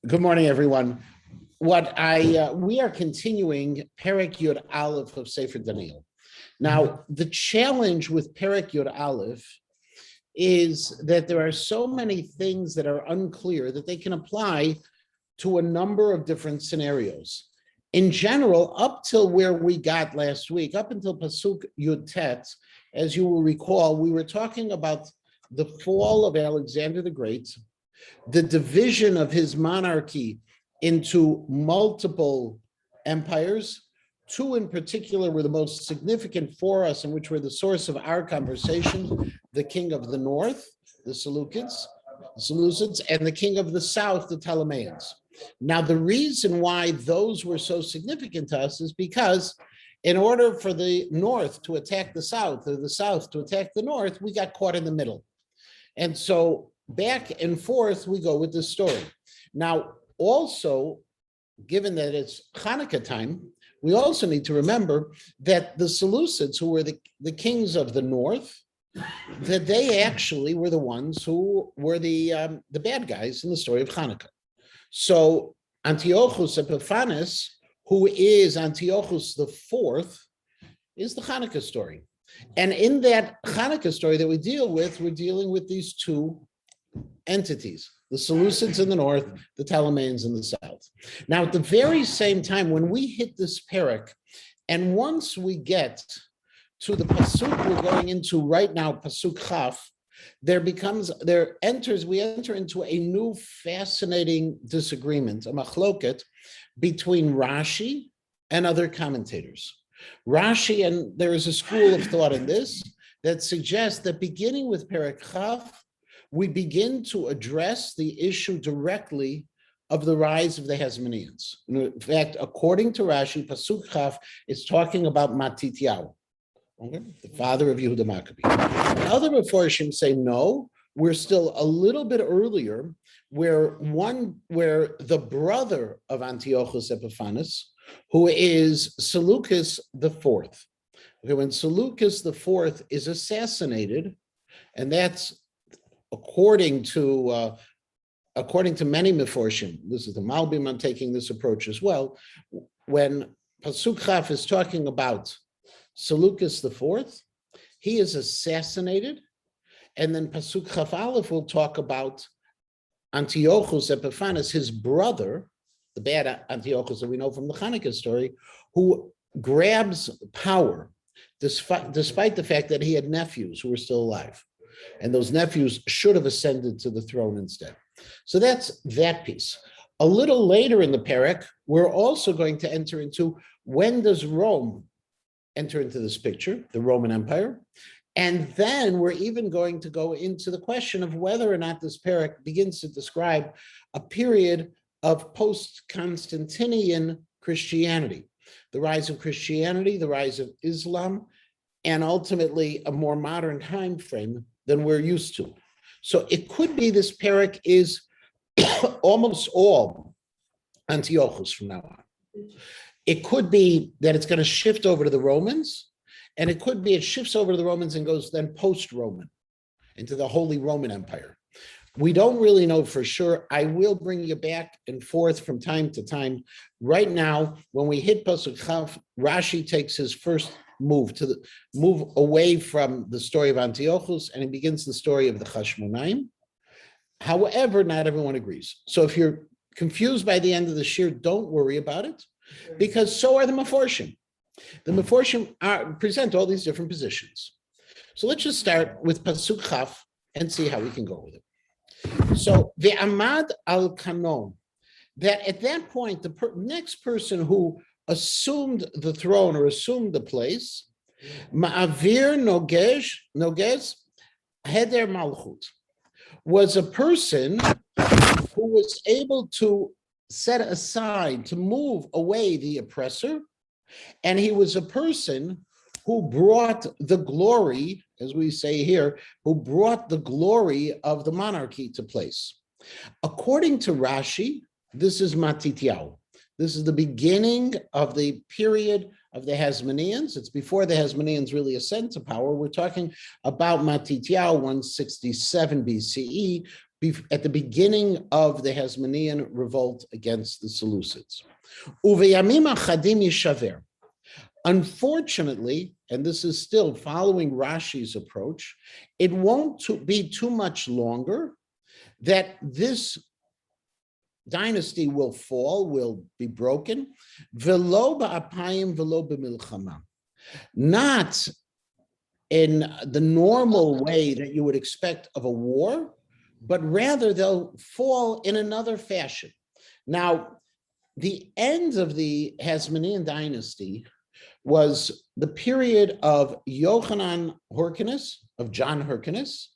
Good morning, everyone. We are continuing Perek Yud Aleph of Sefer Daniel. Now, the challenge with Perek Yud Aleph is that there are so many things that are unclear that they can apply to a number of different scenarios. In general, up till where we got last week, up until Pasuk Yud Tet, as you will recall, we were talking about the fall of Alexander the Great, the division of his monarchy into multiple empires. Two in particular were the most significant for us and which were the source of our conversation: the king of the north, the Seleucids, and the king of the south, the Ptolemies. Now, the reason why those were so significant to us is because in order for the north to attack the south or the south to attack the north, we got caught in the middle. And so back and forth we go with this story. Now, also, given that it's Hanukkah time, we also need to remember that the Seleucids, who were the kings of the north, that they actually were the ones who were the bad guys in the story of Hanukkah. So Antiochus Epiphanes, who is Antiochus the fourth, is the Hanukkah story. And in that Hanukkah story that we're dealing with these two entities, the Seleucids in the north, the Ptolemies in the south. Now, at the very same time, when we hit this perek, and once we get to the pasuk we're going into right now, pasuk chaf, we enter into a new fascinating disagreement, a machloket, between Rashi and other commentators. Rashi, and there is a school of thought in this that suggests that beginning with perek chaf, we begin to address the issue directly of the rise of the Hasmoneans. In fact, according to Rashi, Pasuk Chaf is talking about Matityahu, okay, the father of Yehuda Maccabi. Other Meforshim say no, we're still a little bit earlier, where the brother of Antiochus Epiphanes, who is Seleucus the fourth. Okay, when Seleucus the fourth is assassinated, and that's according to many Meforshim, this is the Malbim on taking this approach as well, when Pasuk Chaf is talking about Seleucus the fourth, he is assassinated, and then Pasuk Chaf Aleph will talk about Antiochus Epiphanes, his brother, the bad Antiochus that we know from the Hanukkah story, who grabs power despite the fact that he had nephews who were still alive. And those nephews should have ascended to the throne instead. So that's that piece. A little later in the perek, we're also going to enter into when does Rome enter into this picture, the Roman Empire. And then we're even going to go into the question of whether or not this perek begins to describe a period of post-Constantinian Christianity, the rise of Christianity, the rise of Islam, and ultimately a more modern time frame than we're used to. So it could be this perek is almost all Antiochus from now on. It could be that it's going to shift over to the Romans, and it could be it shifts over to the Romans and goes then post-Roman into the Holy Roman Empire. We don't really know for sure. I will bring you back and forth from time to time. Right now, when we hit Pasuk Chaf, Rashi takes his first move away from the story of Antiochus, and he begins the story of the Hashmonaim. However, not everyone agrees. So if you're confused by the end of the shir, don't worry about it, because so are the Meforshim. The Meforshim present all these different positions. So let's just start with Pasuk Chaf and see how we can go with it. So the Amad al-Kanon, that at that point, the next person who assumed the throne or assumed the place, Ma'avir Noges Heder Malchut, was a person who was able to set aside, to move away the oppressor, and he was a person who brought the glory, as we say here, who brought the glory of the monarchy to place. According to Rashi, this is Matityahu. This is the beginning of the period of the Hasmoneans. It's before the Hasmoneans really ascend to power. We're talking about Matityahu, 167 BCE, at the beginning of the Hasmonean revolt against the Seleucids. Uveyamim achadim yishaver. Unfortunately, and this is still following Rashi's approach, it won't be too much longer that this dynasty will fall, will be broken. Velo ba'apayim, velo b'milchama. Not in the normal way that you would expect of a war, but rather they'll fall in another fashion. Now, the end of the Hasmonean dynasty was the period of Yochanan Hyrcanus, of John Hyrcanus,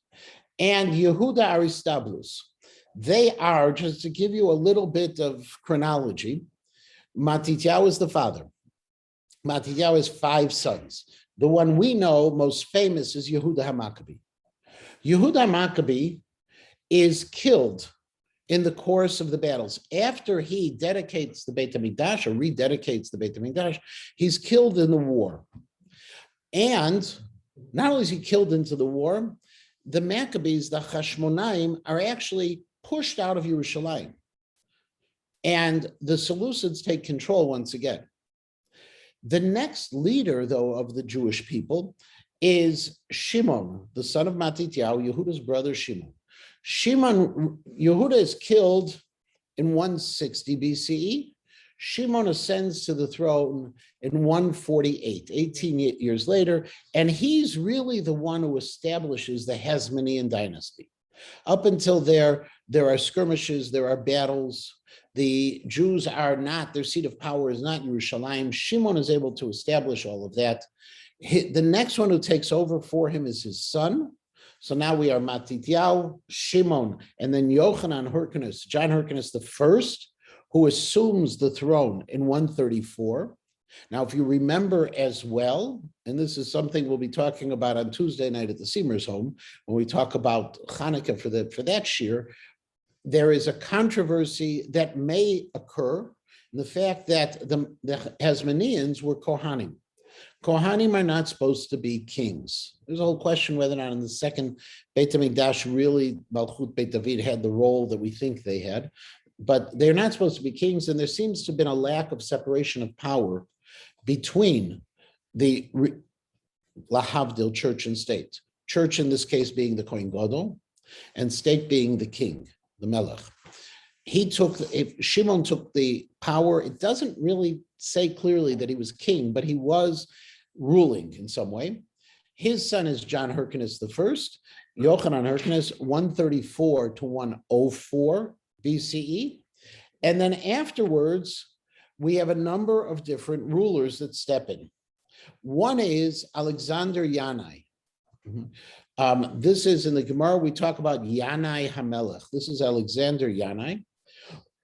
and Yehuda Aristobulus. They are, just to give you a little bit of chronology, Matityahu is the father. Matityahu has 5 sons. The one we know most famous is Yehuda HaMaccabee. Yehuda HaMaccabee is killed in the course of the battles. After he dedicates the Beit HaMikdash, or rededicates the Beit HaMikdash, he's killed in the war. And not only is he killed into the war, the Maccabees, the Hashmonaim, are actually pushed out of Yerushalayim. And the Seleucids take control once again. The next leader, though, of the Jewish people is Shimon, the son of Matityahu, Yehuda's brother Shimon. Yehuda is killed in 160 BCE. Shimon ascends to the throne in 148, 18 years later, and he's really the one who establishes the Hasmonean dynasty. Up until there are skirmishes, there are battles. The Jews are not, their seat of power is not Yerushalayim. Shimon is able to establish all of that. The next one who takes over for him is his son. So now we are Matityahu, Shimon, and then Yochanan Hyrcanus, John Hyrcanus the first, who assumes the throne in 134. Now, if you remember as well, and this is something we'll be talking about on Tuesday night at the Seamer's home, when we talk about Hanukkah for that year, there is a controversy that may occur in the fact that the Hasmoneans were Kohanim. Kohanim are not supposed to be kings. There's a whole question whether or not in the second Beit HaMikdash really Malchut Beit David had the role that we think they had, but they're not supposed to be kings, and there seems to have been a lack of separation of power between the Lahavdil, church and state. Church in this case being the Kohen Gadol, and state being the king, the Melech. If Shimon took the power, it doesn't really say clearly that he was king, but he was ruling in some way. His son is John Hyrcanus the first, Yochanan Hyrcanus, 134 to 104 BCE. And then afterwards, we have a number of different rulers that step in. One is Alexander Yanai. This is in the Gemara, we talk about Yanai Hamelech. This is Alexander Yanai,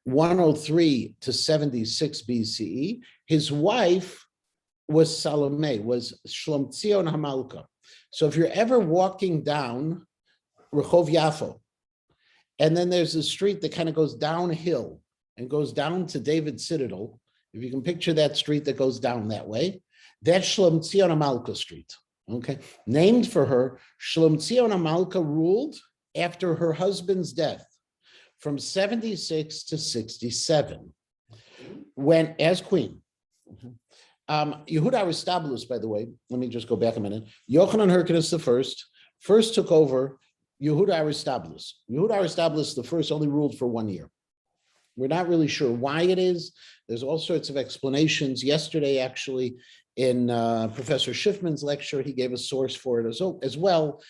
103 to 76 BCE. His wife was Salome, was Shlomtzion Hamalka. So if you're ever walking down Rehov Yafo, and then there's a street that kind of goes downhill and goes down to David's Citadel, if you can picture that street that goes down that way, that's Shlomtzion Hamalka Street. Okay, named for her. Shlomtzion Hamalka ruled after her husband's death from 76 to 67, when as queen. Yehuda Aristobulus, by the way, let me just go back a minute. Yochanan Hyrcanus the first took over Yehuda Aristobulus. Yehuda Aristobulus the first only ruled for 1 year. We're not really sure why it is. There's all sorts of explanations. Yesterday, actually, in Professor Schiffman's lecture, he gave a source for it as well.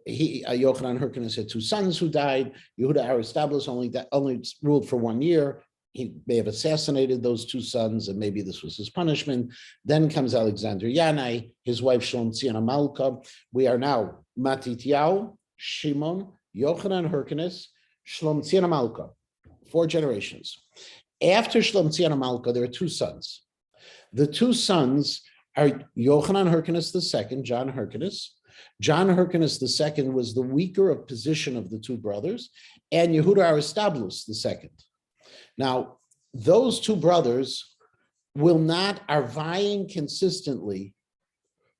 Yochanan Hyrcanus had 2 sons who died. Yehuda Aristobulus only ruled for 1 year. He may have assassinated those 2 sons, and maybe this was his punishment. Then comes Alexander Yanai, his wife Shlomtzion Hamalka. We are now Matityahu, Shimon, Yochanan Hyrcanus, Shlomtzion Hamalka. 4 generations. After Shlomtzion Hamalka, there are 2 sons. The 2 sons are Yochanan Hyrcanus II, John Hyrcanus. John Hyrcanus II was the weaker of position of the 2 brothers, and Yehuda Aristobulus II. Now, those 2 brothers are vying consistently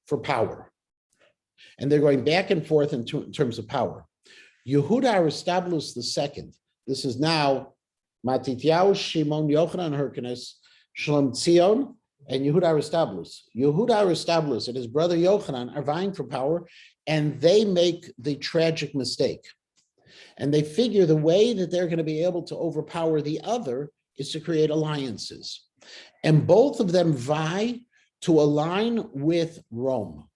for power. And they're going back and forth in terms of power. Yehuda Aristobulus II. This is now Matityahu, Shimon, Yochanan, Hyrcanus, Shalom Tzion, and Yehuda Aristobulus. Yehuda Aristobulus and his brother Yochanan are vying for power, and they make the tragic mistake. And they figure the way that they're going to be able to overpower the other is to create alliances. And both of them vie to align with Rome.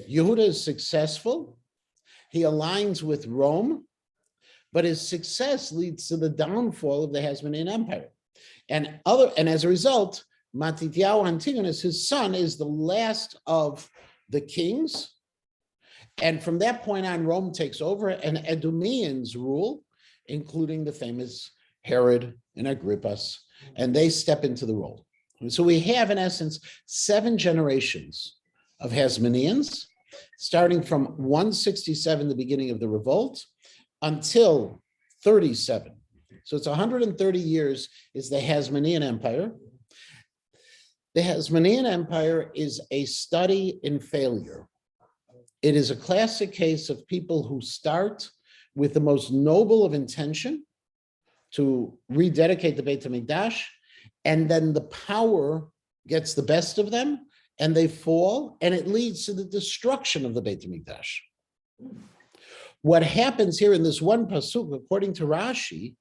Yehuda is successful. He aligns with Rome, but his success leads to the downfall of the Hasmonean Empire. And as a result, Matityahu Antigonus, his son, is the last of the kings. And from that point on, Rome takes over, and Edomians rule, including the famous Herod and Agrippas, and they step into the role. And so we have, in essence, 7 generations of Hasmoneans, starting from 167, the beginning of the revolt, until 37. So it's 130 years is the Hasmonean Empire. The Hasmonean Empire is a study in failure. It is a classic case of people who start with the most noble of intention to rededicate the Beit HaMikdash, and then the power gets the best of them, and they fall, and it leads to the destruction of the Beit HaMikdash. What happens here in this one pasuk, according to Rashi,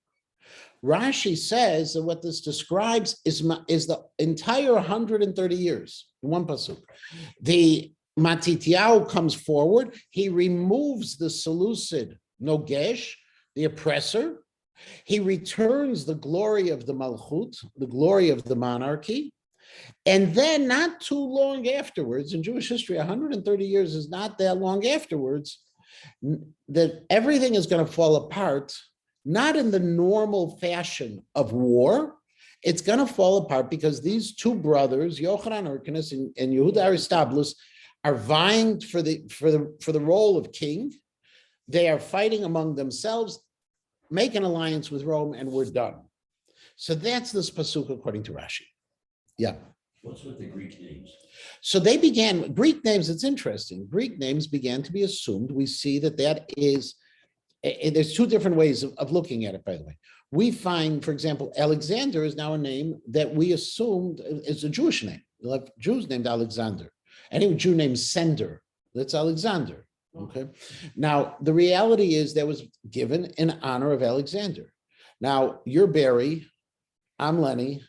Rashi says that what this describes is the entire 130 years, in one pasuk. The Matityahu comes forward, he removes the Seleucid Nogesh, the oppressor, he returns the glory of the Malchut, the glory of the monarchy, and then not too long afterwards, in Jewish history, 130 years is not that long afterwards, that everything is going to fall apart, not in the normal fashion of war. It's going to fall apart because these two brothers, Yochanan Hyrcanus and Yehuda Aristobulus, are vying for the role of king. They are fighting among themselves, make an alliance with Rome, and we're done. So that's this pasuk according to Rashi. Yeah. What's with the Greek names? So Greek names, it's interesting. Greek names began to be assumed. We see that is, there's 2 different ways of looking at it, by the way. We find, for example, Alexander is now a name that we assumed is a Jewish name. We'll have Jews named Alexander. Any Jew named Sender, that's Alexander, okay? Now, the reality is that was given in honor of Alexander. Now, you're Barry, I'm Lenny,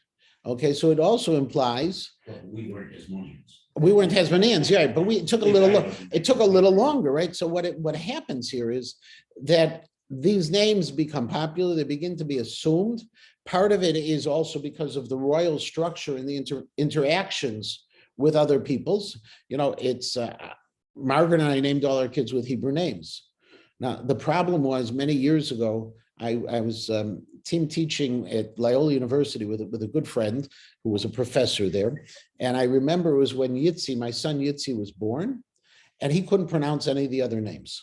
okay? So it also implies... Well, we weren't Hasmoneans. We weren't Hasmoneans, yeah, but it took a little longer, right? So what happens here is that these names become popular, they begin to be assumed. Part of it is also because of the royal structure and the interactions with other peoples. You know, it's Margaret and I named all our kids with Hebrew names. Now, the problem was many years ago, I was team teaching at Loyola University with a good friend who was a professor there. And I remember it was when my son Yitzi was born, and he couldn't pronounce any of the other names.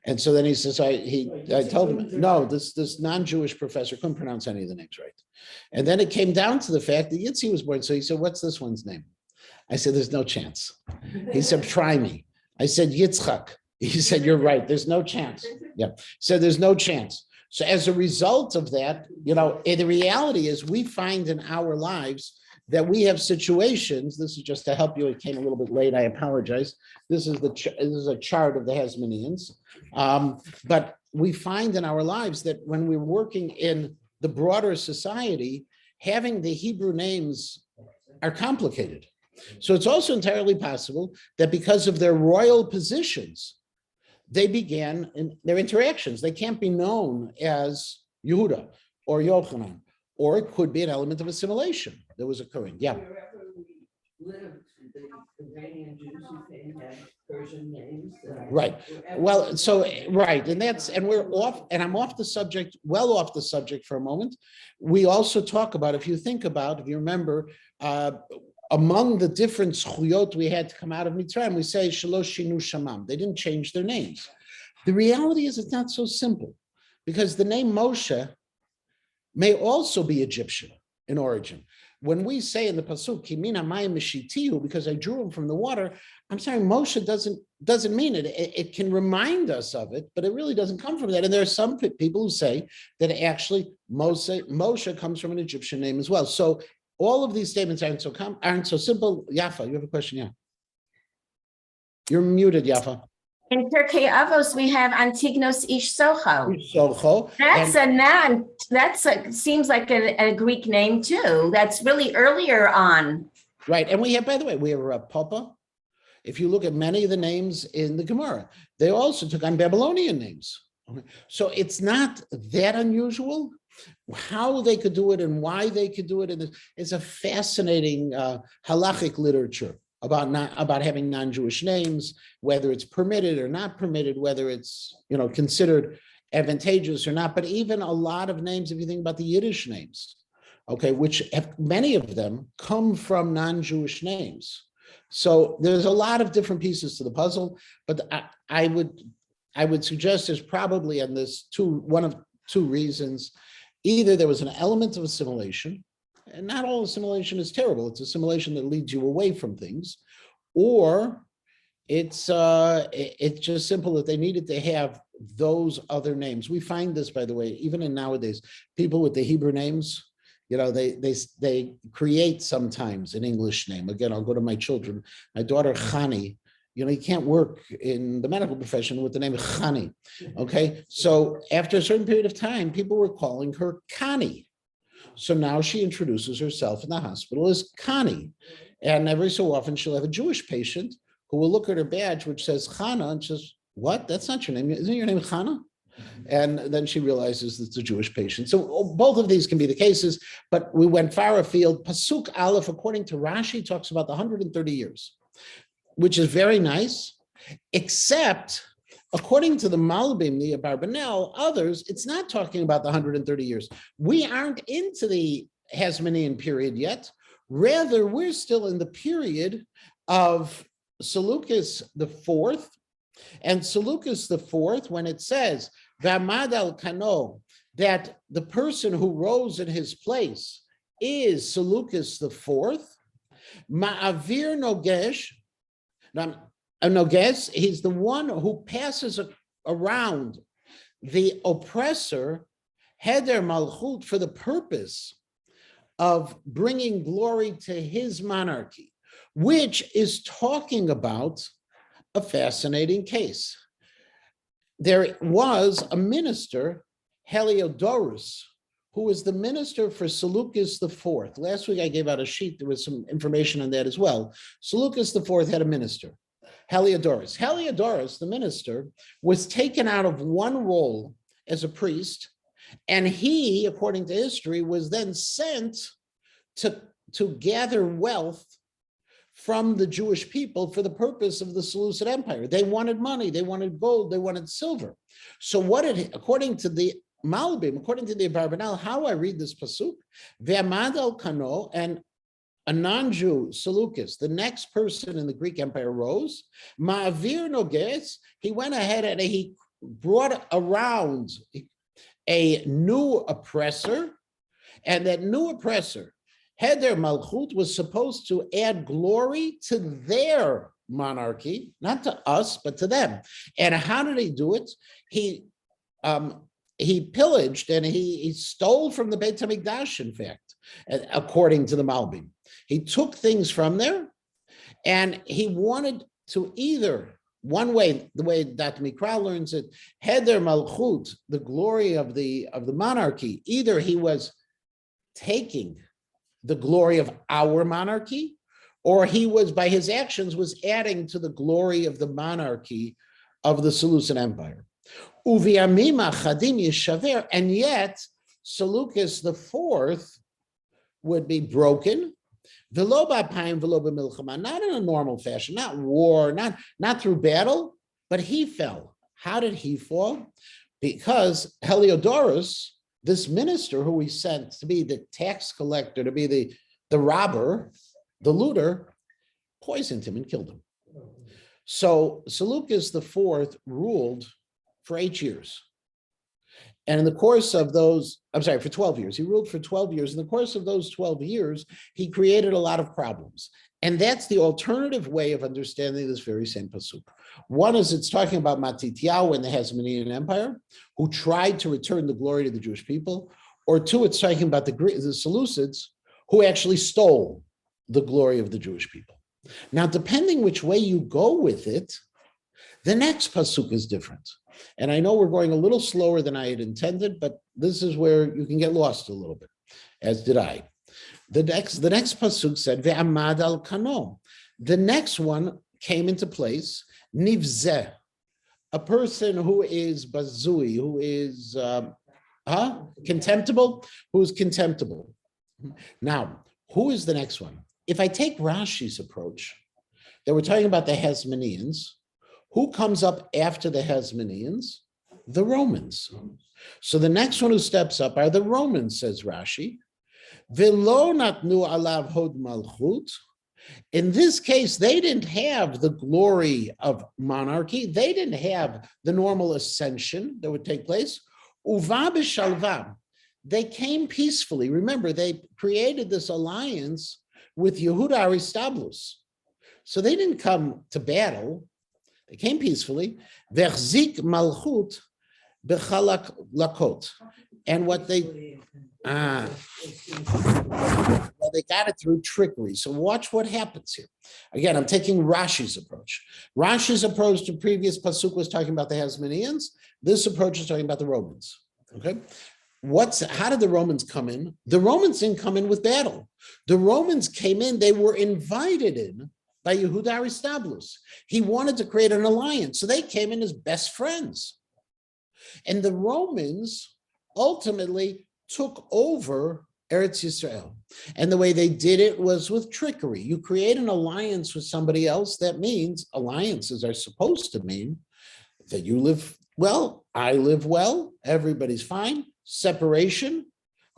And so then he says, I told him, no, this non-Jewish professor couldn't pronounce any of the names right. And then it came down to the fact that Yitzi was born. So he said, what's this one's name? I said, there's no chance. He said, try me. I said, Yitzchak. He said, you're right. There's no chance. Yeah. So there's no chance. So as a result of that, you know, the reality is we find in our lives that we have situations. This is just to help you. It came a little bit late. I apologize. This is a chart of the Hasmoneans. But we find in our lives that when we're working in the broader society, having the Hebrew names are complicated. So it's also entirely possible that because of their royal positions, they began in their interactions. They can't be known as Yehuda or Yochanan, or it could be an element of assimilation that was occurring. Yeah. Wherever we lived, the Iranian Jews who came had Persian names. Right. Well, so, right. And we're off, and I'm off the subject, well off the subject for a moment. We also talk about, if you remember, among the different zchuyot we had to come out of Mitzrayim, we say shalosh shinu shamam. They didn't change their names. The reality is it's not so simple, because the name Moshe may also be Egyptian in origin. when we say in the pasuk, "Kimina mayim mishitihu," because I drew him from the water, I'm sorry, Moshe doesn't mean it. It can remind us of it, but it really doesn't come from that. And there are some people who say that actually Moshe comes from an Egyptian name as well. So all of these statements aren't so simple. Yafa, you have a question? Yeah. You're muted, Yafa. In Pirkei Avos, we have Antignos Ish Socho. Socho. Seems like a Greek name too. That's really earlier on. Right. And we have, by the way, we have Papa. If you look at many of the names in the Gemara, they also took on Babylonian names. So it's not that unusual. How they could do it and why they could do it, and it's a fascinating halachic literature about having non-Jewish names, whether it's permitted or not permitted, whether it's considered advantageous or not. But even a lot of names, if you think about the Yiddish names, okay, which many of them come from non-Jewish names. So there's a lot of different pieces to the puzzle, but I would suggest there's probably on this one of two reasons. Either there was an element of assimilation, and not all assimilation is terrible. It's assimilation that leads you away from things, or it's just simple that they needed to have those other names. We find this, by the way, even in nowadays, people with the Hebrew names, they create sometimes an English name. Again, I'll go to my children. My daughter Chani, you can't work in the medical profession with the name Chani. Okay, so after a certain period of time, people were calling her Connie. So now she introduces herself in the hospital as Connie. And every so often she'll have a Jewish patient who will look at her badge, which says Chana, and says, "What? That's not your name. Isn't your name Chana?" And then she realizes it's a Jewish patient. So both of these can be the cases, but we went far afield. Pasuk Aleph, according to Rashi, talks about the 130 years, which is very nice, except according to the Malbim, the Abarbanel, others, it's not talking about the 130 years. We aren't into the Hasmonean period yet. Rather, we're still in the period of Seleucus IV. And Seleucus IV, when it says, V'amad al Kano, that the person who rose in his place is Seleucus IV, Ma'avir Nogesh, Noges, he's the one who passes around the oppressor, Heder Malchut, for the purpose of bringing glory to his monarchy, which is talking about a fascinating case. There was a minister, Heliodorus, who was the minister for Seleucus IV. Last week I gave out a sheet, there was some information on that as well. Seleucus IV had a minister, Heliodorus. Heliodorus, the minister, was taken out of one role as a priest, and he, according to history, was then sent to gather wealth from the Jewish people for the purpose of the Seleucid Empire. They wanted money, they wanted gold, they wanted silver. So according to the Malbim, according to the Abarbanel, how I read this pasuk, Ve'amad al Kano, and a non-Jew, Seleucus, the next person in the Greek Empire, rose. Ma'avir Noges, he went ahead and he brought around a new oppressor, and that new oppressor, Heder Malchut, was supposed to add glory to their monarchy, not to us, but to them. And how did he do it? He pillaged and he stole from the Beit HaMikdash, in fact, according to the Malbim. He took things from there, and he wanted to either, one way, the way Dr. Mikra learns it, Heder Malchut, the glory of the monarchy, either he was taking the glory of our monarchy, or he was, by his actions, was adding to the glory of the monarchy of the Seleucid Empire. Uviamima chadim yishaver, and yet Seleucus IV would be broken, v'lo b'apayim v'lo b'milchama, not in a normal fashion, not war, not through battle, but he fell. How did he fall? Because Heliodorus, this minister who we sent to be the tax collector, to be the robber, the looter, poisoned him and killed him. So Seleucus IV ruled for 8 years. And in the course of those, I'm sorry, for 12 years, he ruled for 12 years. In the course of those 12 years, he created a lot of problems. And that's the alternative way of understanding this very same pasuk. One is it's talking about Matityahu and the Hasmonean Empire, who tried to return the glory to the Jewish people. Or two, it's talking about the Seleucids, who actually stole the glory of the Jewish people. Now, depending which way you go with it, the next pasuk is different. And I know we're going a little slower than I had intended, but this is where you can get lost a little bit, as did I. The next pasuk said, Ve'amad al kano. The next one came into place, nivzeh, a person who is bazui, who is contemptible, who is contemptible. Now, who is the next one? If I take Rashi's approach, that we're talking about the Hasmoneans, who comes up after the Hasmoneans? The Romans. So the next one who steps up are the Romans, says Rashi. Velo natnu alav hod malchut. In this case, they didn't have the glory of monarchy. They didn't have the normal ascension that would take place. Uva b'shalva. They came peacefully. Remember, they created this alliance with Yehuda Aristobulus. So they didn't come to battle. They came peacefully. V'chzik malchut b'chalak lakot. And what they got it through trickery. So watch what happens here. Again, I'm taking Rashi's approach. Rashi's approach to previous pasuk was talking about the Hasmoneans. This approach is talking about the Romans. Okay. How did the Romans come in? The Romans didn't come in with battle. The Romans came in, they were invited in by Yehuda Aristobulus. He wanted to create an alliance, so they came in as best friends. And the Romans ultimately took over Eretz Yisrael. And the way they did it was with trickery. You create an alliance with somebody else, that means alliances are supposed to mean that you live well, I live well, everybody's fine. Separation.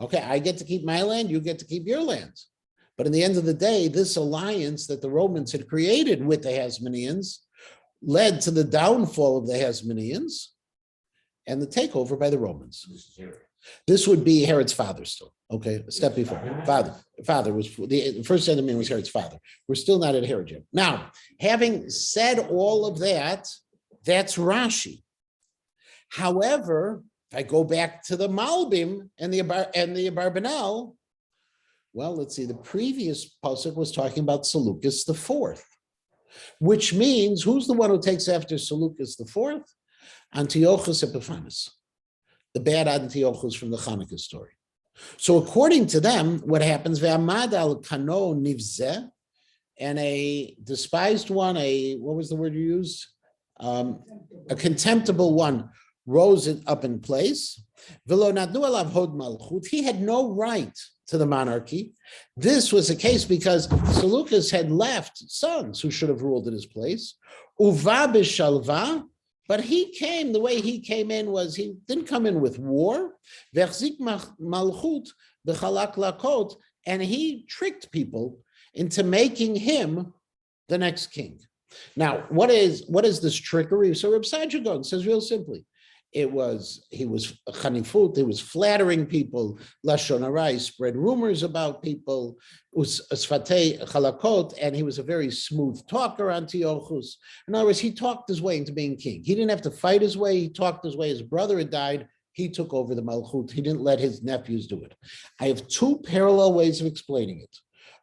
Okay, I get to keep my land, you get to keep your lands. But in the end of the day, this alliance that the Romans had created with the Hasmoneans led to the downfall of the Hasmoneans and the takeover by the Romans. This would be Herod's father still. Okay, a step before. Father was the first enemy was Herod's father. We're still not at Herod yet. Now, having said all of that, that's Rashi. However, if I go back to the Malbim and the Abarbanel, well, let's see, the previous pasuk was talking about Seleucus IV, which means who's the one who takes after Seleucus IV? Antiochus Epiphanes, the bad Antiochus from the Hanukkah story. So according to them, what happens, Ve'amad al kano nivzeh, and a despised one, what was the word you used? A contemptible one rose up in place. He had no right to the monarchy. This was the case because Seleucus had left sons who should have ruled in his place. Uva b'shalva, but he came, the way he came in was he didn't come in with war. V'chzik malchut b'chalak lakot, and he tricked people into making him the next king. Now, what is this trickery? So Reb Saadia Gaon says real simply, he was chanifut, he was flattering people, lashon hara, spread rumors about people, sfatei chalakot, and he was a very smooth talker, Antiochus. In other words, he talked his way into being king. He didn't have to fight his way, he talked his way. His brother had died, he took over the malchut. He didn't let his nephews do it. I have two parallel ways of explaining it.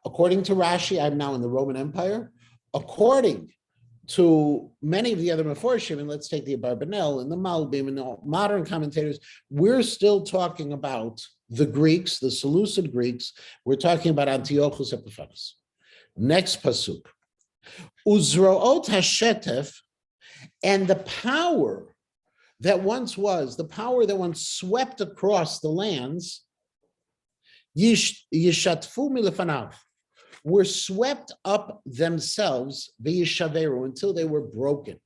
According to Rashi, I'm now in the Roman Empire. According to many of the other Meforshim, and let's take the Abarbanel and the Malbim and all modern commentators, we're still talking about the Greeks, the Seleucid Greeks. We're talking about Antiochus Epiphanes. Next pasuk. Uzroot hashetef, and the power that once was, the power that once swept across the lands, yishatfu milefanav, were swept up themselves v'yishaveru, until they were broken.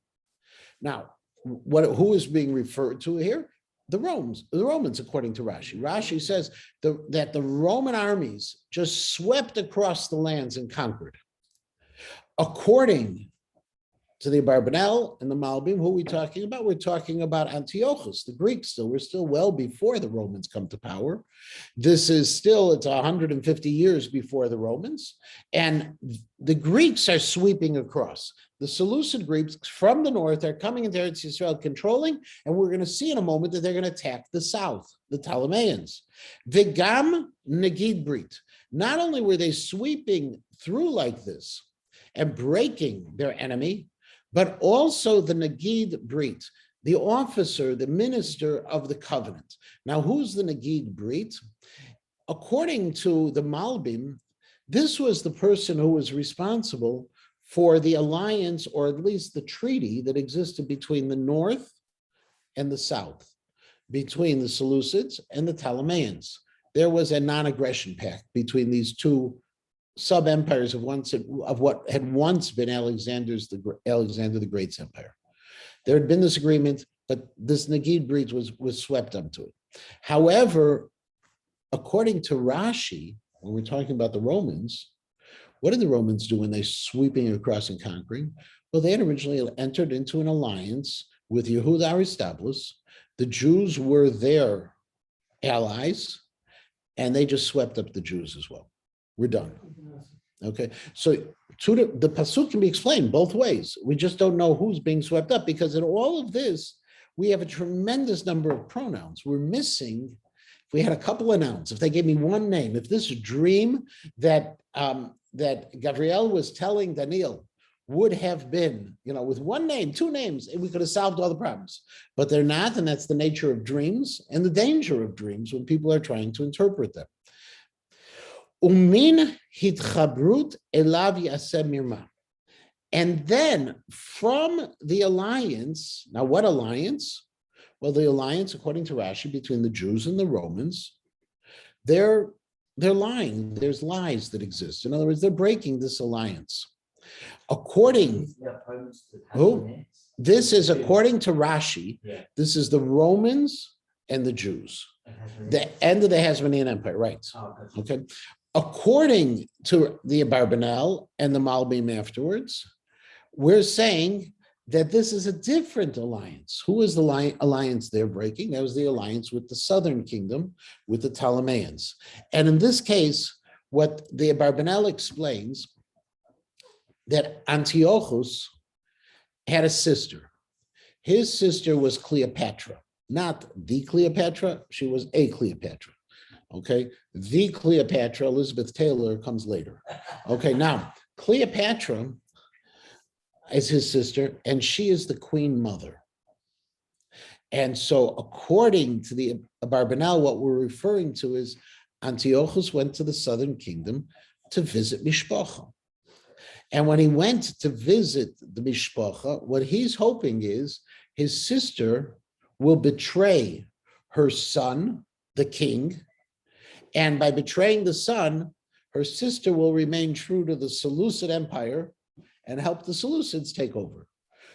Now, who is being referred to here? The Romans, according to Rashi. Rashi says that the Roman armies just swept across the lands and conquered. According to the Abarbanel and the Malbim, who are we talking about? We're talking about Antiochus, the Greeks still. We're still well before the Romans come to power. This is still, it's 150 years before the Romans. And the Greeks are sweeping across. The Seleucid Greeks from the north are coming into Eretz Yisrael, controlling, and we're going to see in a moment that they're going to attack the south, the Ptolemies. Vigam Negid Brit. Not only were they sweeping through like this and breaking their enemy, but also the Negid Brit, the officer, the minister of the covenant. Now, who's the Negid Brit? According to the Malbim, this was the person who was responsible for the alliance, or at least the treaty that existed between the north and the south, between the Seleucids and the Ptolemies. There was a non-aggression pact between these two sub-empires of what had once been Alexander the Great's empire. There had been this agreement, but this Negid Brit was swept up to it. However, according to Rashi, when we're talking about the Romans, what did the Romans do when they sweeping across and conquering? Well, they had originally entered into an alliance with Yehuda Aristobulus. The Jews were their allies, and they just swept up the Jews as well. We're done. Okay, so the pasuk can be explained both ways. We just don't know who's being swept up, because in all of this, we have a tremendous number of pronouns. We're missing, if we had a couple of nouns, if they gave me one name, if this dream that Gabriel was telling Daniel would have been, with one name, two names, and we could have solved all the problems. But they're not, and that's the nature of dreams and the danger of dreams when people are trying to interpret them. Umin hitchabrut elav yaseh mirma. And then from the alliance, now what alliance? Well, the alliance, according to Rashi, between the Jews and the Romans, they're lying. There's lies that exist. In other words, they're breaking this alliance. According, who? This is according to Rashi, this is the Romans and the Jews. The end of the Hasmonean Empire, right? Okay. According to the Abarbanel and the Malbim afterwards, we're saying that this is a different alliance. Who is the alliance they're breaking? That was the alliance with the southern kingdom, with the Ptolemies. And in this case, what the Abarbanel explains, that Antiochus had a sister. His sister was Cleopatra, not the Cleopatra, she was a Cleopatra. Okay, the Cleopatra, Elizabeth Taylor, comes later. Okay, now Cleopatra is his sister, and she is the queen mother. And so, according to the Abarbanel, what we're referring to is Antiochus went to the southern kingdom to visit Mishpacha. And when he went to visit the Mishpacha, what he's hoping is his sister will betray her son, the king, and by betraying the son, her sister will remain true to the Seleucid Empire and help the Seleucids take over.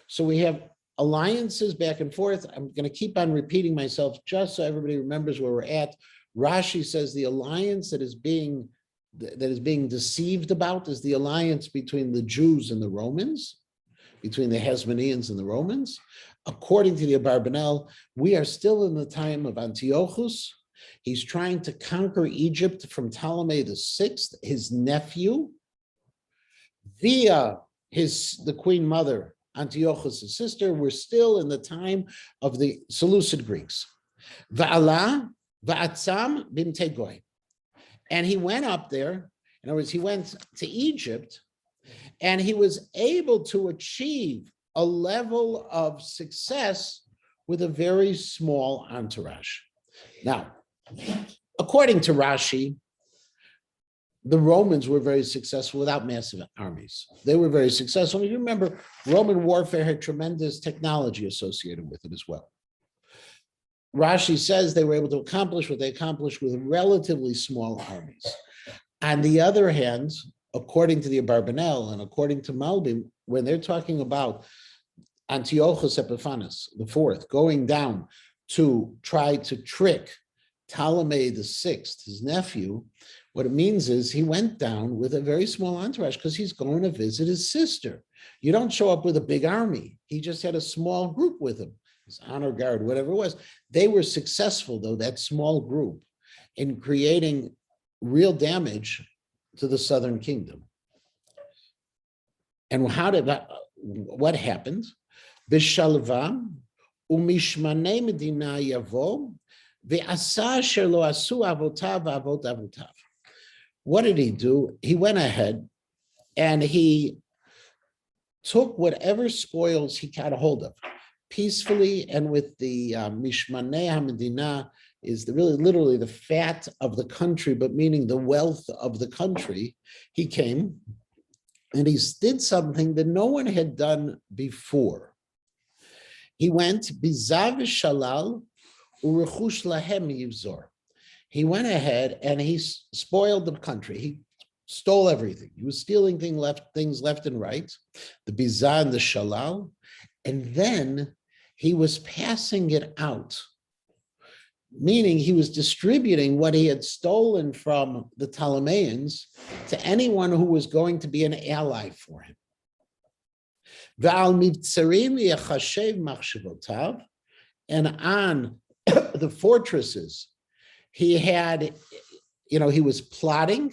So we have alliances back and forth. I'm going to keep on repeating myself just so everybody remembers where we're at. Rashi says the alliance that is being deceived about is the alliance between the Jews and the Romans, between the Hasmoneans and the Romans. According to the Abarbanel, we are still in the time of Antiochus. He's trying to conquer Egypt from Ptolemy VI, his nephew, via the queen mother, Antiochus' sister. We're still in the time of the Seleucid Greeks. Va'ala va'atzam bimtei goy. And he went up there, in other words, he went to Egypt, and he was able to achieve a level of success with a very small entourage. Now, according to Rashi, the Romans were very successful without massive armies. They were very successful. You remember, Roman warfare had tremendous technology associated with it as well. Rashi says they were able to accomplish what they accomplished with relatively small armies. On the other hand, according to the Abarbanel and according to Malbim, when they're talking about Antiochus Epiphanes IV going down to try to trick Ptolemy VI, his nephew, What it means is he went down with a very small entourage because he's going to visit his sister. You don't show up with a big army. He just had a small group with him, his honor guard, whatever it was. They were successful, though, that small group, in creating real damage to the southern kingdom. And how did that, what happened? Bishalva umishmane medina yavo ve'asa asher lo asu avotav avot avotav. What did he do? He went ahead and he took whatever spoils he got a hold of peacefully, and with the mishmanei hamedina is really literally the fat of the country, but meaning the wealth of the country. He came and he did something that no one had done before. He went bizav shalal urechush lahem yivzor. He went ahead and he spoiled the country. He stole everything. He was stealing things left and right, the bizah and the shalal, and then he was passing it out, meaning he was distributing what he had stolen from the Ptolemies to anyone who was going to be an ally for him. And on the fortresses, he had, he was plotting,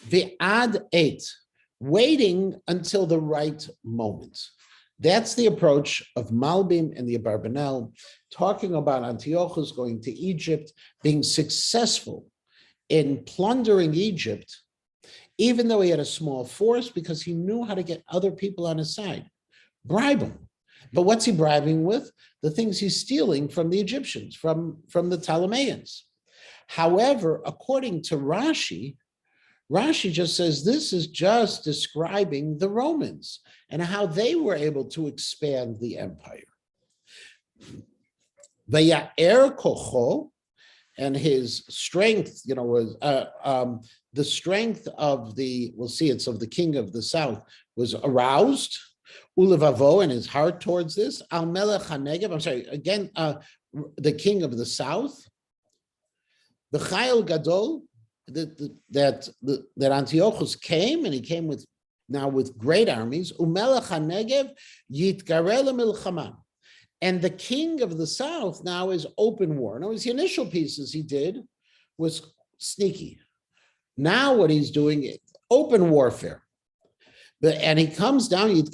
Ve'ad eight, waiting until the right moment. That's the approach of Malbim and the Abarbanel, talking about Antiochus going to Egypt, being successful in plundering Egypt, even though he had a small force, because he knew how to get other people on his side, bribe them. But what's he bribing with? The things he's stealing from the Egyptians, from the Ptolemies. However, according to Rashi just says this is just describing the Romans and how they were able to expand the empire. Vaya'er kocho, and his strength, was the strength of we'll see it's of the king of the south, was aroused. Ulevavo, and his heart towards this. Al Melech HaNegev, I'm sorry, again, the king of the south. The Chayil Gadol, that Antiochus came, and he came with great armies. Umelech HaNegev Yitgareh LeMilchama. And the king of the south now is open war. Now, his initial pieces he did was sneaky. Now what he's doing is open warfare. And he comes down with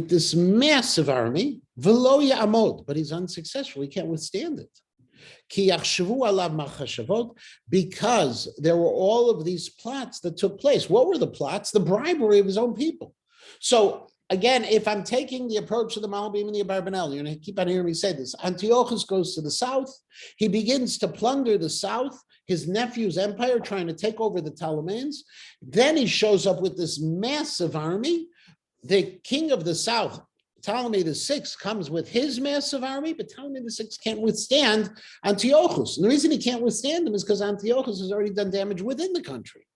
this massive army, but he's unsuccessful. He can't withstand it. Because there were all of these plots that took place. What were the plots? The bribery of his own people. So again, if I'm taking the approach of the Malbim and the Abarbanel, you're going to keep on hearing me say this. Antiochus goes to the south. He begins to plunder the south, his nephew's empire, trying to take over the Ptolemies. Then he shows up with this massive army. The king of the south, Ptolemy VI, comes with his massive army, but Ptolemy VI can't withstand Antiochus. And the reason he can't withstand him is because Antiochus has already done damage within the country.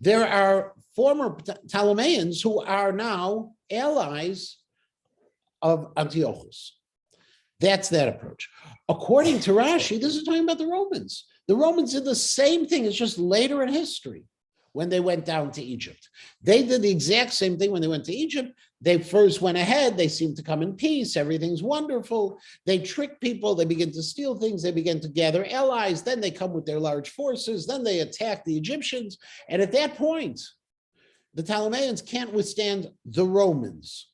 There are former Ptolemies who are now allies of Antiochus. That's that approach. According to Rashi, this is talking about the Romans. The Romans did the same thing. It's just later in history when they went down to Egypt. They did the exact same thing when they went to Egypt. They first went ahead. They seemed to come in peace. Everything's wonderful. They trick people. They begin to steal things. They begin to gather allies. Then they come with their large forces. Then they attack the Egyptians. And at that point, the Ptolemies can't withstand the Romans.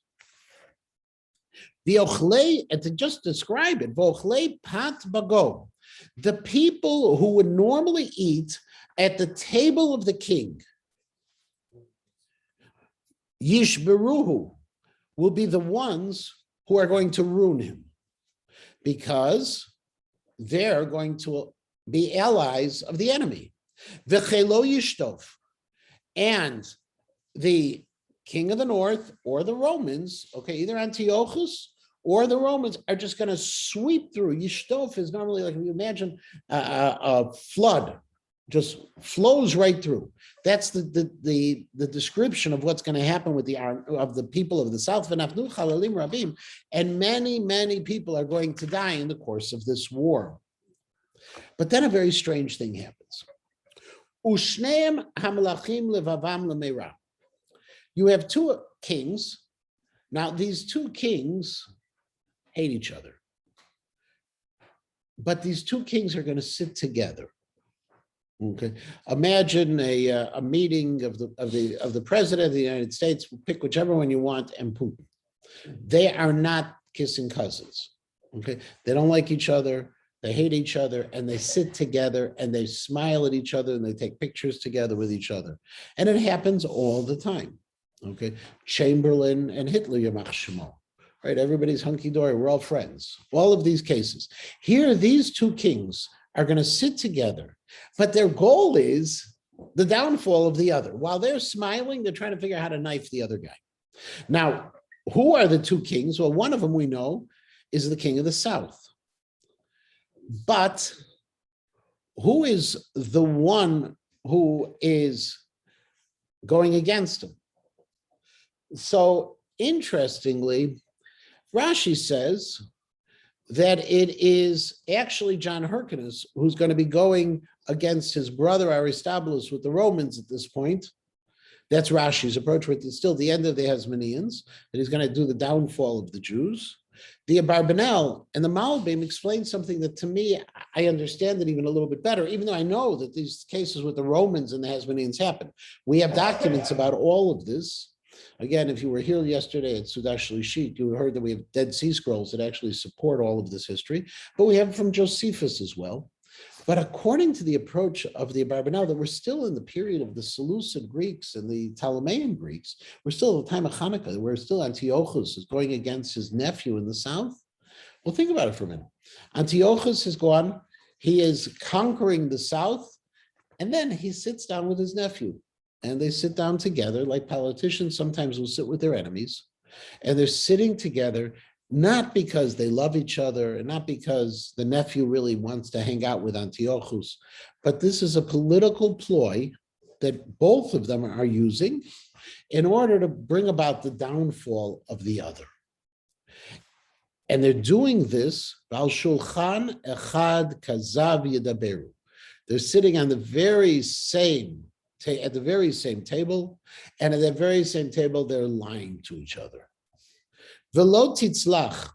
The Ochle, and to just describe it, Vochle Pat Bago, the people who would normally eat at the table of the king, Yishberuhu, will be the ones who are going to ruin him, because they're going to be allies of the enemy. V'chelo Yishtov, and the king of the north or the Romans, either Antiochus or the Romans, are just going to sweep through. Yishtov is normally, like you imagine, a flood, just flows right through. That's the description of what's going to happen with the people of the south. And many people are going to die in the course of this war. But then a very strange thing happens. Ushneim hamelachim levavam lemeira. You have two kings. Now, these two kings hate each other. But these two kings are going to sit together. Okay. Imagine a meeting of the president of the United States. Pick whichever one you want, and Putin. They are not kissing cousins. Okay. They don't like each other. They hate each other, and they sit together and they smile at each other and they take pictures together with each other. And it happens all the time. Okay. Chamberlain and Hitler, Yamach Shemo. Right. Everybody's hunky-dory. We're all friends. All of these cases. Here, these two kings are going to sit together, but their goal is the downfall of the other. While they're smiling, they're trying to figure out how to knife the other guy. Now, who are the two kings? Well, one of them we know is the king of the south. But who is the one who is going against him? So, interestingly, Rashi says that it is actually John Hyrcanus who's going to be going against his brother Aristobulus with the Romans at this point. That's Rashi's approach, but it's still the end of the Hasmoneans, that he's going to do the downfall of the Jews. The Abarbanel and the Malbim explain something that, to me, I understand it even a little bit better, even though I know that these cases with the Romans and the Hasmoneans happen. We have documents about all of this. Again, if you were here yesterday at Sudash Lishit, you heard that we have Dead Sea Scrolls that actually support all of this history, but we have from Josephus as well. But according to the approach of the Abarbanel, that we're still in the period of the Seleucid Greeks and the Ptolemean Greeks, we're still at the time of Hanukkah, we're still Antiochus is going against his nephew in the south. Well, think about it for a minute. Antiochus has gone, he is conquering the south, and then he sits down with his nephew. And they sit down together, like politicians sometimes will sit with their enemies, and they're sitting together, not because they love each other and not because the nephew really wants to hang out with Antiochus, but this is a political ploy that both of them are using in order to bring about the downfall of the other. And they're doing this, Bal Shulchan Echad Kazav Yedaberu. They're sitting on the very same at the very same table, and at that very same table, they're lying to each other. Velo titzlach,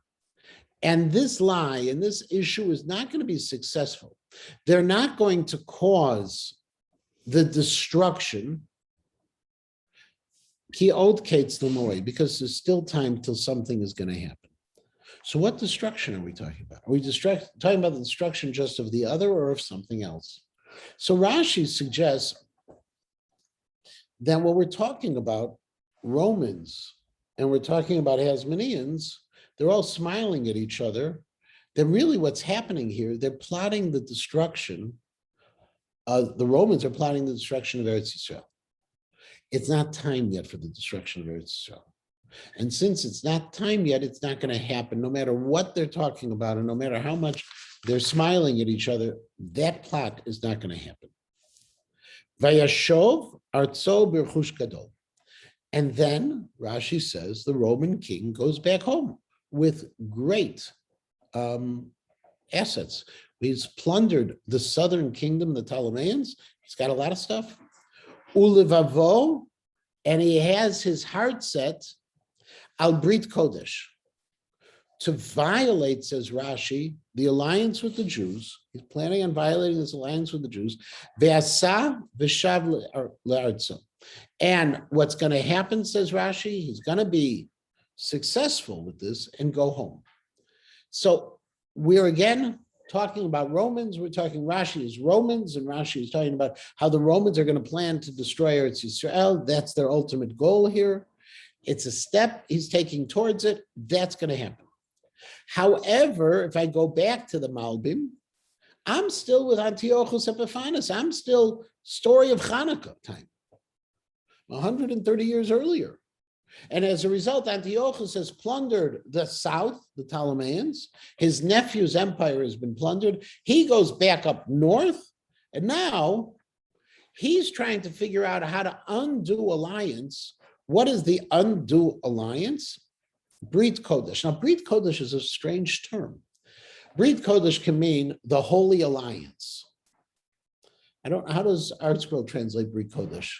and this lie and this issue is not going to be successful. They're not going to cause the destruction, ki od kates lemoy, because there's still time till something is going to happen. So what destruction are we talking about? Are we talking about the destruction just of the other or of something else? So Rashi suggests then when we're talking about Romans and we're talking about Hasmoneans, they're all smiling at each other. Then really what's happening here, they're plotting the destruction. The Romans are plotting the destruction of Eretz Yisrael. It's not time yet for the destruction of Eretz Yisrael. And since it's not time yet, it's not going to happen, no matter what they're talking about and no matter how much they're smiling at each other, that plot is not going to happen. Vayashov artso b'rechush gadol. And then Rashi says the Roman king goes back home with great assets. He's plundered the southern kingdom, the Ptolemeans. He's got a lot of stuff. Ulevavo, and he has his heart set al Brit Kodesh, to violate, says Rashi, the alliance with the Jews. He's planning on violating this alliance with the Jews. Ve'asa v'shav le'artso. And what's going to happen, says Rashi, he's going to be successful with this and go home. So we're again talking about Romans. We're talking Rashi is Romans, and Rashi is talking about how the Romans are going to plan to destroy Eretz Yisrael. That's their ultimate goal here. It's a step he's taking towards it. That's going to happen. However, if I go back to the Malbim, I'm still with Antiochus Epiphanes. I'm still story of Hanukkah time, 130 years earlier. And as a result, Antiochus has plundered the south, the Ptolemeans. His nephew's empire has been plundered. He goes back up north, and now he's trying to figure out how to undo alliance. What is the undo alliance? Brit Kodesh. Now, Brit Kodesh is a strange term. Brit Kodesh can mean the Holy Alliance. How does Art Scroll translate Brit Kodesh?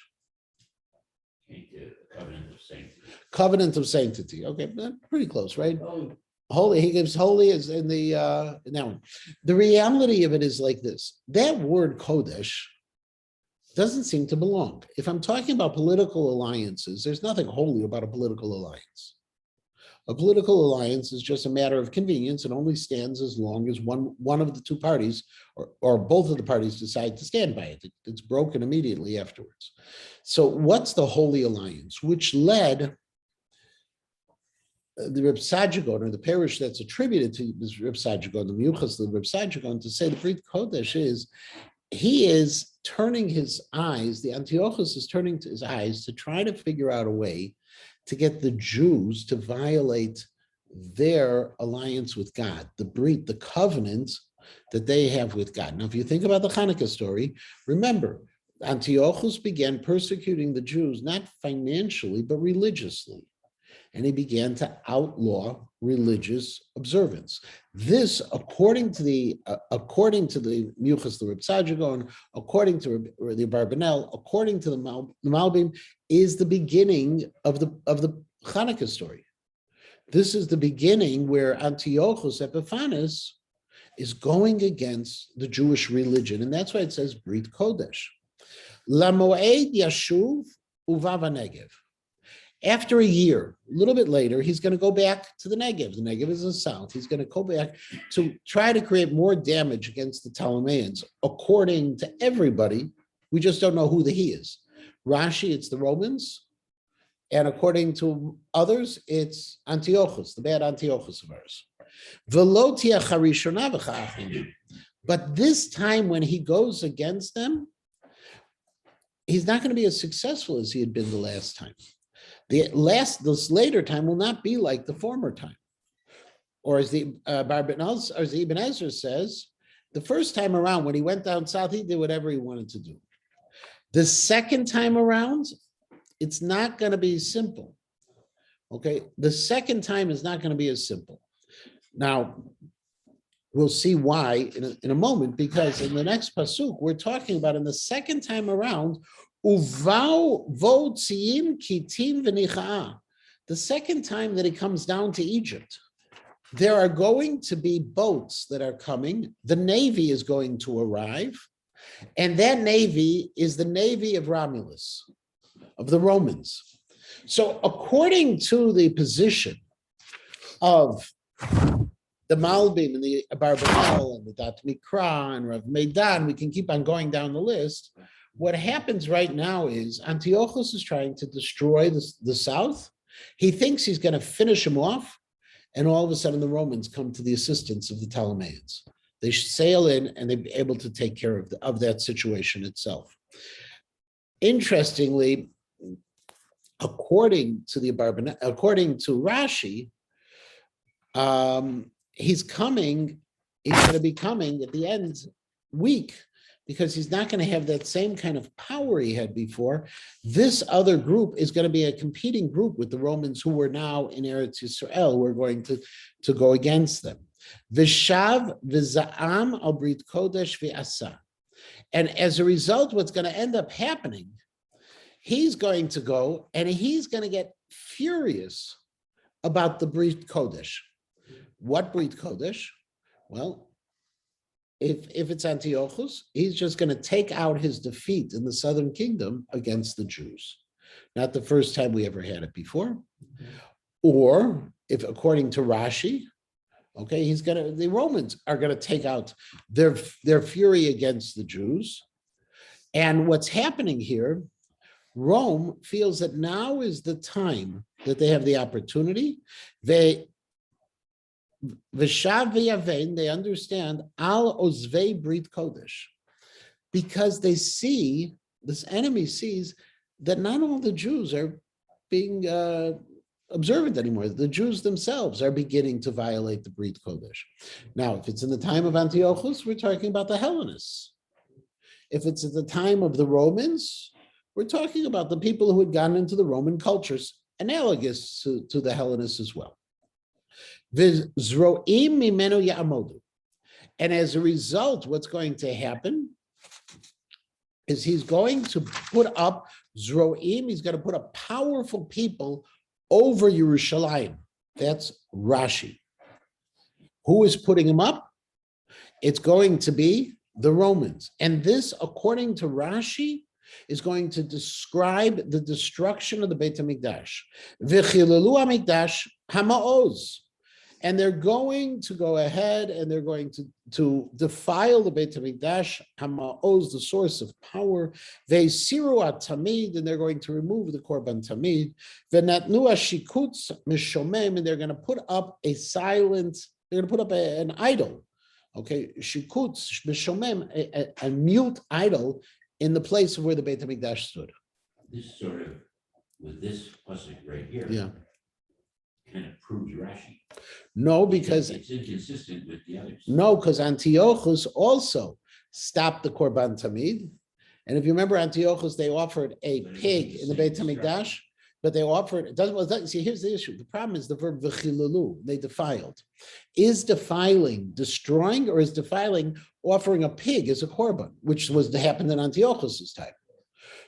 Covenant of sanctity. Covenant of sanctity. Okay, pretty close, right? Oh, Holy, he gives holy is in the in that one. The reality of it is like this: that word Kodesh doesn't seem to belong. If I'm talking about political alliances, there's nothing holy about a political alliance. A political alliance is just a matter of convenience and only stands as long as one of the two parties or both of the parties decide to stand by it. It's broken immediately afterwards. So what's the Holy Alliance, which led the Reb Sajagon, or the parish that's attributed to this Reb Sajagon, the Miyuchas of the Reb Sajagon, to say the Brit Kodesh is, he is turning his eyes, the Antiochus is turning to his eyes to try to figure out a way to get the Jews to violate their alliance with God, the Brit, the covenant that they have with God. Now, if you think about the Hanukkah story, remember, Antiochus began persecuting the Jews, not financially, but religiously. And he began to outlaw religious observance. This, according to the Muchas, the Reb Sajagon, according to the Barbanel, according to the Malbim, is the beginning of the Hanukkah story. This is the beginning where Antiochus Epiphanes is going against the Jewish religion, and that's why it says Brit Kodesh. Lamoed Yashuv Uvav Negev. After a year, a little bit later, he's going to go back to the Negev. The Negev is in the south. He's going to go back to try to create more damage against the Ptolemies. According to everybody, we just don't know who the he is. Rashi, it's the Romans. And according to others, it's Antiochus, the bad Antiochus of ours. But this time when he goes against them, he's not going to be as successful as he had been the last time. This later time will not be like the former time. Or as the Ibn Ezra says, the first time around, when he went down south, he did whatever he wanted to do. The second time around, it's not going to be simple. Okay, the second time is not going to be as simple. Now, we'll see why in a moment, because in the next pasuk, we're talking about in the second time around, the second time that he comes down to Egypt, there are going to be boats that are coming. The navy is going to arrive, and that navy is the navy of Romulus, of the Romans. So according to the position of the Malbim and the Barbanel and the Dat Mikra and Rav Meidan, we can keep on going down the list. What happens right now is Antiochus is trying to destroy the south. He thinks he's going to finish him off, and all of a sudden the Romans come to the assistance of the Ptolemies. They sail in and they're able to take care of that situation itself. Interestingly, according to Rashi, he's going to be coming at the end weak, because he's not going to have that same kind of power he had before. This other group is going to be a competing group with the Romans, who are now in Eretz Yisrael. We're going to go against them. Vishav v'za'am al brit kodesh v'asa. And as a result, what's going to end up happening, he's going to go and he's going to get furious about the Brit Kodesh. What Brit Kodesh? Well, if it's Antiochus, he's just going to take out his defeat in the southern kingdom against the Jews. Not the first time we ever had it before. Or if, according to Rashi, okay, the Romans are going to take out their fury against the Jews. And what's happening here, Rome feels that now is the time that they have the opportunity. They understand al ozvei brit kodesh, because they see, this enemy sees that not all the Jews are being observant anymore. The Jews themselves are beginning to violate the Brit Kodesh. Now, if it's in the time of Antiochus, we're talking about the Hellenists. If it's at the time of the Romans, we're talking about the people who had gone into the Roman cultures, analogous to the Hellenists as well. And as a result, what's going to happen is he's going to put up Zroim, he's going to put up powerful people over Yerushalayim. That's Rashi. Who is putting him up? It's going to be the Romans. And this, according to Rashi, is going to describe the destruction of the Beit HaMikdash. V'chilelu HaMikdash hama'oz. And they're going to go ahead and they're going to defile the Beit HaMikdash, hama'oz, the source of power. Ve'siru tamid, and they're going to remove the Korban Tamid. Ve'natnu hashikutz mishomem, and they're going to put up a silent, they're going to put up an idol. Okay, shikutz mishomem, a mute idol in the place of where the Beit HaMikdash stood. This sort of, with this pasuk right here. Yeah. Kind of proves Rashi. No, because It's inconsistent with the others. no, because Antiochus also stopped the Korban Tamid. And if you remember Antiochus, they offered a But it pig wasn't in the the Beit same HaMikdash, but they offered, it doesn't, well, it doesn't- see, here's the issue. The problem is the verb v'chilulu, they defiled. Is defiling destroying, or is defiling offering a pig as a korban, which was happened in Antiochus's time?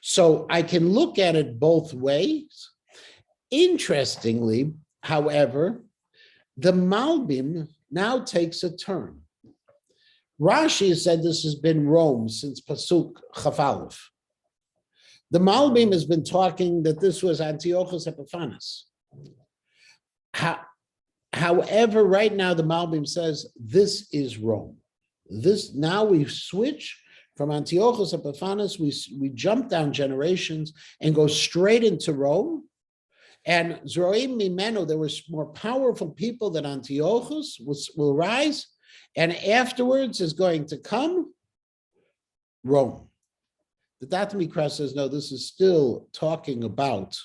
So I can look at it both ways. Interestingly, however, the Malbim now takes a turn. Rashi has said this has been Rome since Pasuk Chaf Aleph. The Malbim has been talking that this was Antiochus Epiphanes. However, right now the Malbim says this is Rome. This now we switch from Antiochus Epiphanes, we jump down generations and go straight into Rome. And Zroim Mimeno, there was more powerful people than Antiochus will rise. And afterwards is going to come Rome. The Data Mikra says, no, this is still talking about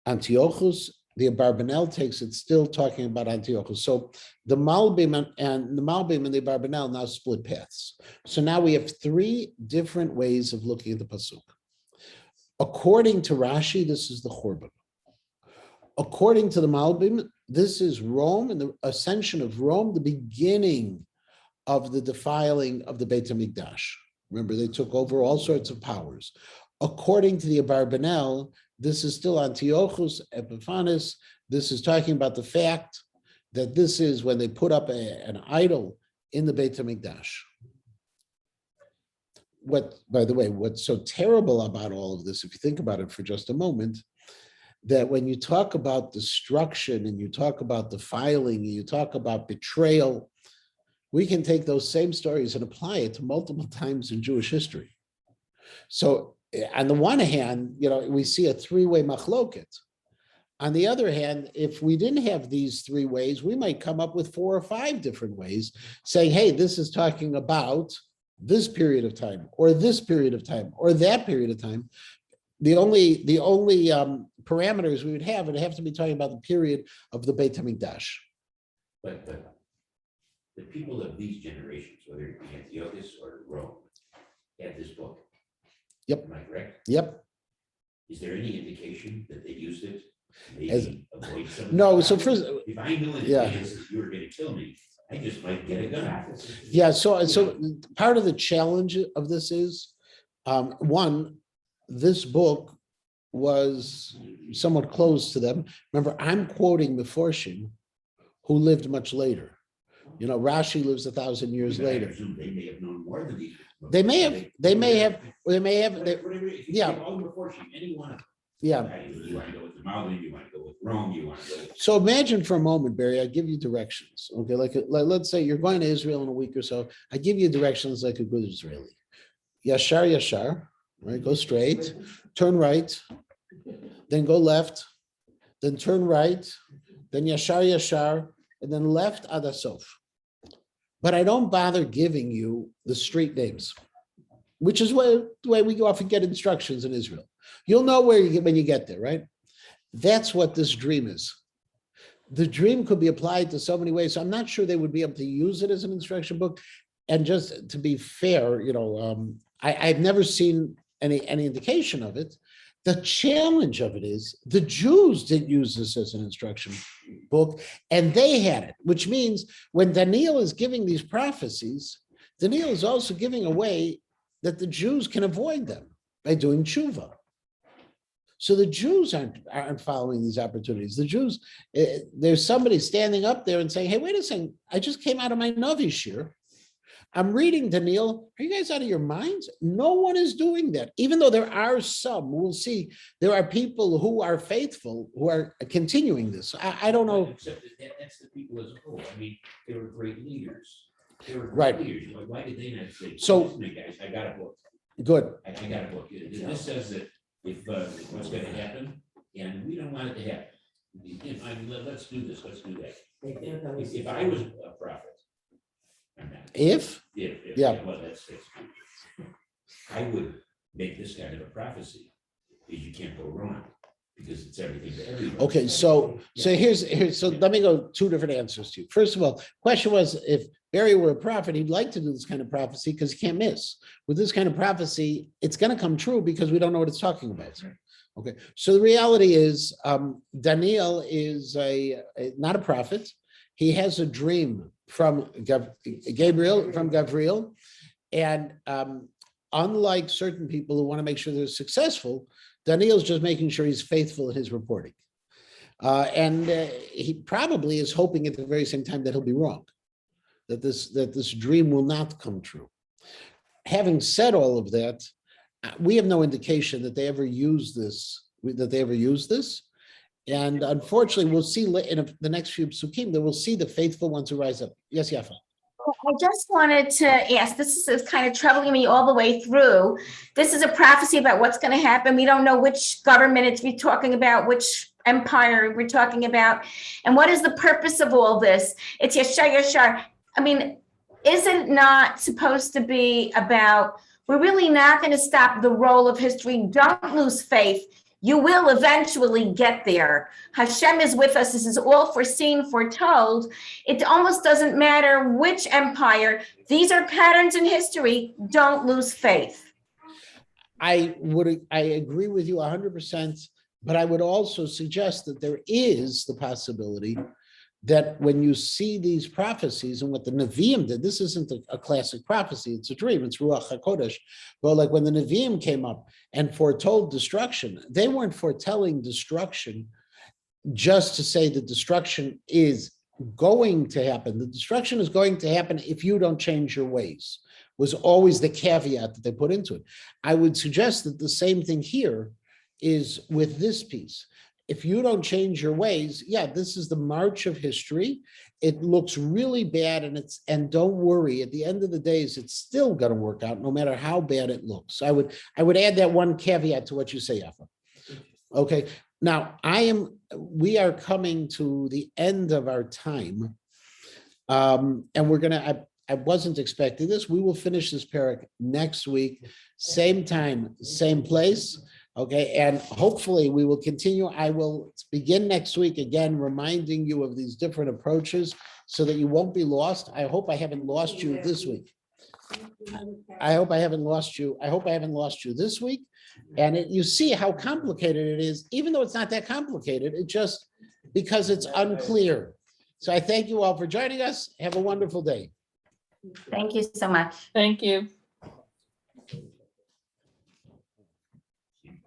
Antiochus. The Abarbanel takes it still talking about Antiochus. So the Malbim and the Abarbanel now split paths. So now we have three different ways of looking at the Pasuk. According to Rashi, this is the Churban. According to the Malbim, this is Rome and the ascension of Rome, the beginning of the defiling of the Beit HaMikdash. Remember, they took over all sorts of powers. According to the Abarbanel, this is still Antiochus Epiphanes. This is talking about the fact that this is when they put up an idol in the Beit HaMikdash. By the way, what's so terrible about all of this, if you think about it for just a moment, that when you talk about destruction and you talk about defiling and you talk about betrayal, we can take those same stories and apply it to multiple times in Jewish history. So on the one hand, we see a three-way machloket. On the other hand, if we didn't have these three ways, we might come up with 4 or 5 different ways saying, hey, this is talking about this period of time, or this period of time, or that period of time. The only parameters we would have to be talking about the period of the Beit HaMikdash. But the people of these generations, whether it be Antiochus or Rome, had this book. Yep. Am I correct? Yep. Is there any indication that they used it? As- Maybe avoid some of No, the so problems? first, If I knew in yeah. advance that you were going to kill me, I just might get a gun. Yeah, so part of the challenge of this is, one, this book was somewhat close to them. Remember, I'm quoting Meforshim, who lived much later. Rashi lives 1,000 years But I later. presume they may have known more than these. They may have, Whatever, if you yeah. take all the Meforshim, any one of them. yeah. You want to go with the Malbim, you want to go with Rome, you want to go with. So imagine for a moment, Barry, I give you directions. Okay, like let's say you're going to Israel in a week or so. I give you directions like a good Israeli. Yashar, right? Go straight, turn right, then go left, then turn right, then Yashar, and then left Adasof. But I don't bother giving you the street names, which is the way we often get instructions in Israel. You'll know where you get when you get there, right? That's what this dream is. The dream could be applied to so many ways. So I'm not sure they would be able to use it as an instruction book. And just to be fair, I've never seen any indication of it. The challenge of it is the Jews didn't use this as an instruction book, and they had it, which means when Daniel is giving these prophecies, Daniel is also giving away that the Jews can avoid them by doing tshuva. So the Jews aren't following these opportunities. The Jews, there's somebody standing up there and saying, hey, wait a second, I just came out of my Navi shir. I'm reading Daniel. Are you guys out of your minds? No one is doing that. Even though there are some, we'll see, there are people who are faithful, who are continuing this. I don't know. Except that's the people as a whole. I mean, they were great leaders. They were Right. great leaders. Why did they not say, So- listen, guys, I got a book. Good. I got a book. This says that if what's going to happen, and we don't want it to happen. I mean, let's do this. Let's do that. If I was a prophet, I'm not. If, Yeah. Well, that's I would make this kind of a prophecy, because you can't go wrong, because it's everything to everybody. okay, so here's, so let me go two different answers to you. First of all, question was, if Barry were a prophet, he'd like to do this kind of prophecy because he can't miss. With this kind of prophecy, it's going to come true because we don't know what it's talking about. Okay, so the reality is, Daniel is not a prophet. He has a dream from Gabriel, and unlike certain people who want to make sure they're successful, Daniel's just making sure he's faithful in his reporting. And he probably is hoping at the very same time that he'll be wrong, that this dream will not come true. Having said all of that, we have no indication that they ever use this, And unfortunately, we'll see in the next few psukim that we'll see the faithful ones who rise up. Yes, Yafa. I just wanted to ask, this is kind of troubling me all the way through. This is a prophecy about what's going to happen. We don't know which government we're talking about, which empire we're talking about. And what is the purpose of all this? It's Yashar. I mean, is it not supposed to be about, we're really not going to stop the roll of history. Don't lose faith. You will eventually get there. Hashem is with us. This is all foreseen, foretold. It almost doesn't matter which empire. These are patterns in history. Don't lose faith. I agree with you 100%, but I would also suggest that there is the possibility that when you see these prophecies and what the Nevi'im did, this isn't a classic prophecy, it's a dream, it's Ruach HaKodesh. But like when the Nevi'im came up and foretold destruction, they weren't foretelling destruction just to say that destruction is going to happen. The destruction is going to happen if you don't change your ways, was always the caveat that they put into it. I would suggest that the same thing here is with this piece. If you don't change your ways, yeah, this is the march of history. It looks really bad, and don't worry, at the end of the days, it's still going to work out no matter how bad it looks. I would add that one caveat to what you say, Yafa. Okay, now we are coming to the end of our time. And we're gonna, I wasn't expecting this. We will finish this parak next week, same time, same place. Okay, and hopefully we will continue. I will begin next week again, reminding you of these different approaches so that you won't be lost. I hope I haven't lost you this week. I hope I haven't lost you. I hope I haven't lost you this week. And you see how complicated it is, even though it's not that complicated, it just because it's unclear. So I thank you all for joining us. Have a wonderful day. Thank you so much. Thank you.